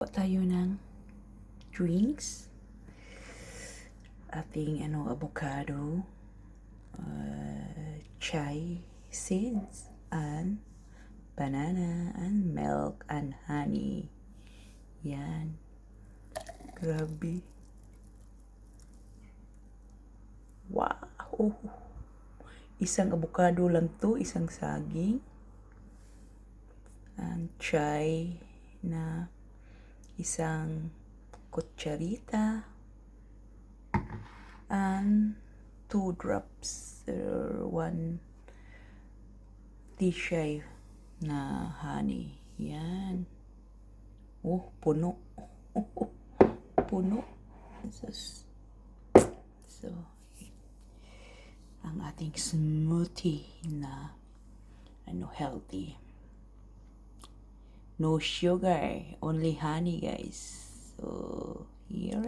tayo ng drinks. Ating avocado, chai seeds, and banana, and milk, and honey. Yan. Grabe. Wow! Isang avocado lang to, isang saging. And chai na isang kutsarita. And 2 drops or 1 tea na honey. Yan. Oh, puno. Puno. So, ang ating smoothie na healthy. No sugar, only honey, guys. So, here